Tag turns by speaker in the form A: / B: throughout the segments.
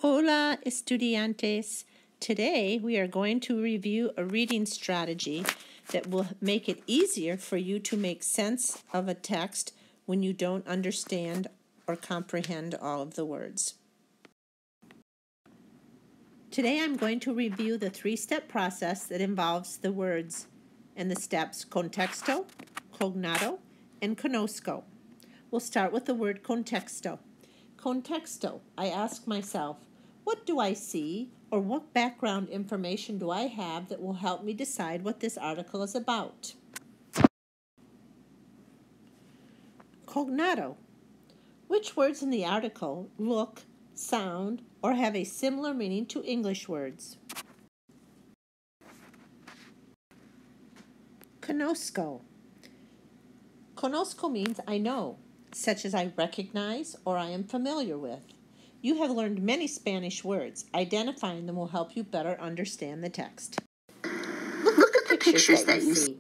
A: Hola, estudiantes. Today we are going to review a reading strategy that will make it easier for you to make sense of a text when you don't understand or comprehend all of the words. Today I'm going to review the three-step process that involves the words and the steps contexto, cognado, and conosco. We'll start with the word contexto. Contexto, I ask myself, what do I see or what background information do I have that will help me decide what this article is about? Cognado, which words in the article look, sound, or have a similar meaning to English words? Conosco. Conosco means I know, such as I recognize or I am familiar with. You have learned many Spanish words. Identifying them will help you better understand the text. Look at the pictures that you see.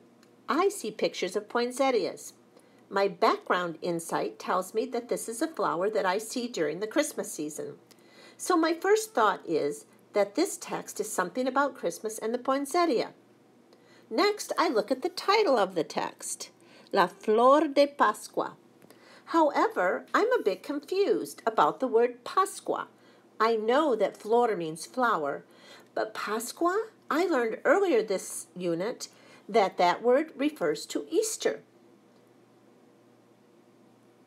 A: I see pictures of poinsettias. My background insight tells me that this is a flower that I see during the Christmas season. So my first thought is that this text is something about Christmas and the poinsettia. Next, I look at the title of the text, La Flor de Pascua. However, I'm a bit confused about the word Pascua. I know that flor means flower, but Pascua, I learned earlier this unit that word refers to Easter.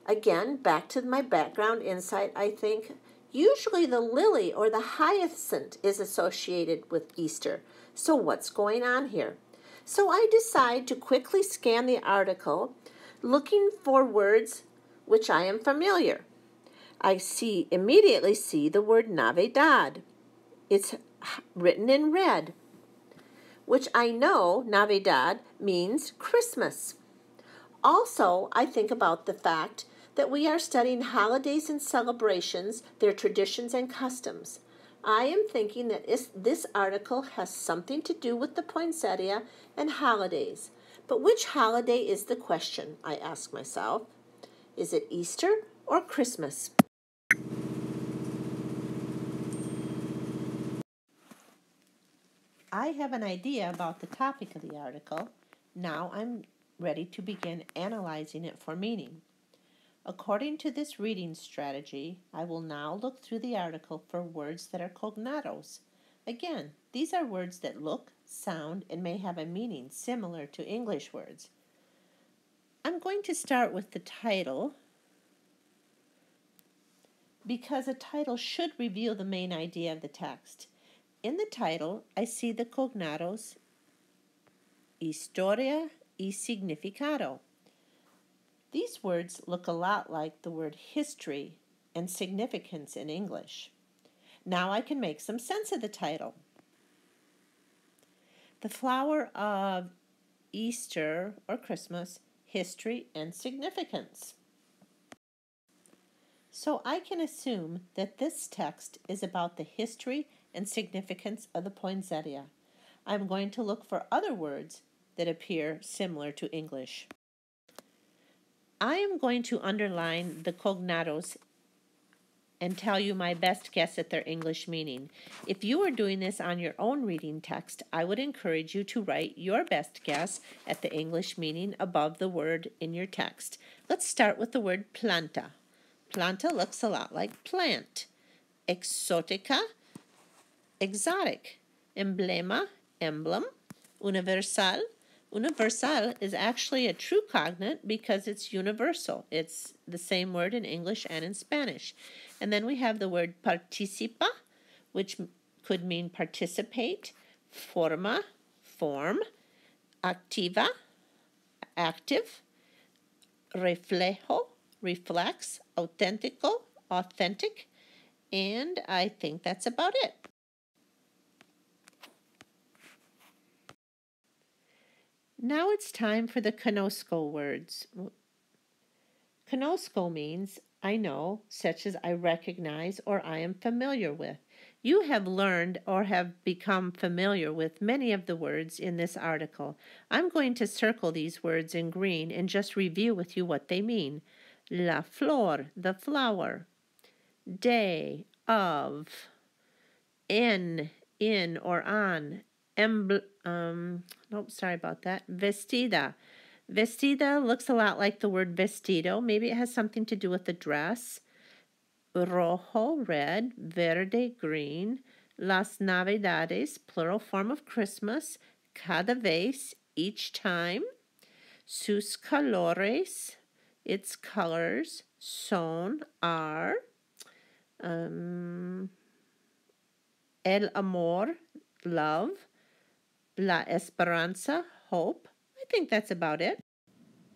A: Again, back to my background insight, I think usually the lily or the hyacinth is associated with Easter. So what's going on here? So I decide to quickly scan the article, looking for words which I am familiar. I immediately see the word Navidad. It's written in red, which I know Navidad means Christmas. Also, I think about the fact that we are studying holidays and celebrations, their traditions and customs. I am thinking that this article has something to do with the poinsettia and holidays. But which holiday is the question, I ask myself. Is it Easter or Christmas? I have an idea about the topic of the article. Now I'm ready to begin analyzing it for meaning. According to this reading strategy, I will now look through the article for words that are cognados. Again, these are words that look, sound, and may have a meaning similar to English words. I'm going to start with the title because a title should reveal the main idea of the text. In the title, I see the cognados, historia y significado. These words look a lot like the word history and significance in English. Now I can make some sense of the title. The flower of Easter or Christmas, history and significance. So I can assume that this text is about the history and significance of the poinsettia. I'm going to look for other words that appear similar to English. I am going to underline the cognados and tell you my best guess at their English meaning. If you are doing this on your own reading text, I would encourage you to write your best guess at the English meaning above the word in your text. Let's start with the word planta. Planta looks a lot like plant. Exotica, exotic. Emblema, emblem. Universal. Universal is actually a true cognate because it's universal. It's the same word in English and in Spanish. And then we have the word participa, which could mean participate, forma, form, activa, active, reflejo, reflects, auténtico, authentic, and I think that's about it. Now it's time for the conosco words. Conosco means I know, such as I recognize or I am familiar with. You have learned or have become familiar with many of the words in this article. I'm going to circle these words in green and just review with you what they mean. La flor, the flower. De, of. in or on. Nope, sorry about that. Vestida. Vestida looks a lot like the word vestido. Maybe it has something to do with the dress. Rojo, red. Verde, green. Las Navidades, plural form of Christmas. Cada vez, each time. Sus colores, its colors. Son, are. El amor, love. La esperanza, hope. I think that's about it.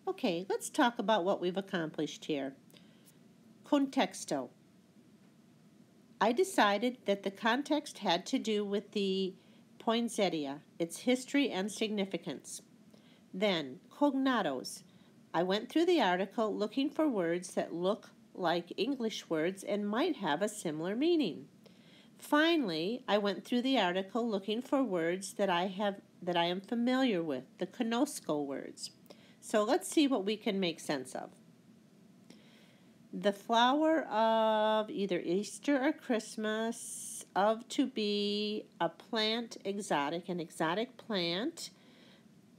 A: Okay, let's talk about what we've accomplished here. Contexto. I decided that the context had to do with the poinsettia, its history and significance. Then, cognados. I went through the article looking for words that look like English words and might have a similar meaning. Finally, I went through the article looking for words that I am familiar with, the conozco words. So let's see what we can make sense of. The flower of either Easter or Christmas, of to be, a plant exotic, an exotic plant,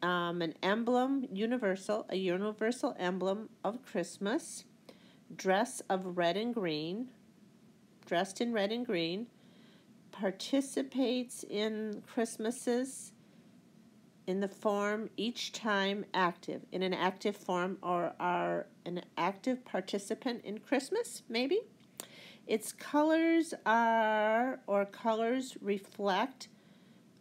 A: an emblem, universal, a universal emblem of Christmas, dress of red and green, dressed in red and green, participates in Christmases in the form each time active, in an active form, or are an active participant in Christmas, maybe. Its colors are, or colors reflect,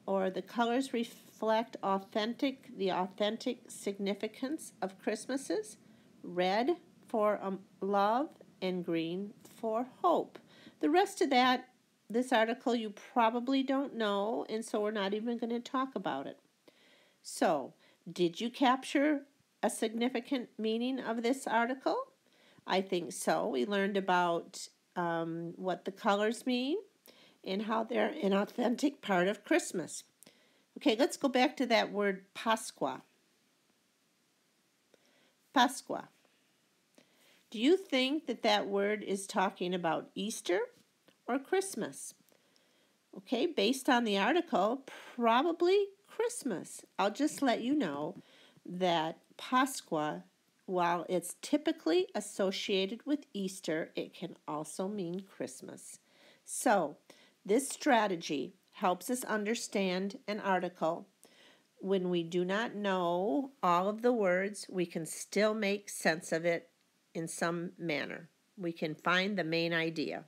A: or the colors reflect the authentic significance of Christmases. Red for love and green for hope. The rest of this article you probably don't know, and so we're not even going to talk about it. So, did you capture a significant meaning of this article? I think so. We learned about what the colors mean and how they're an authentic part of Christmas. Okay, let's go back to that word Pascua. Pascua. Do you think that word is talking about Easter or Christmas? Okay, based on the article, probably Christmas. I'll just let you know that Pascua, while it's typically associated with Easter, it can also mean Christmas. So, this strategy helps us understand an article. When we do not know all of the words, we can still make sense of it in some manner. We can find the main idea.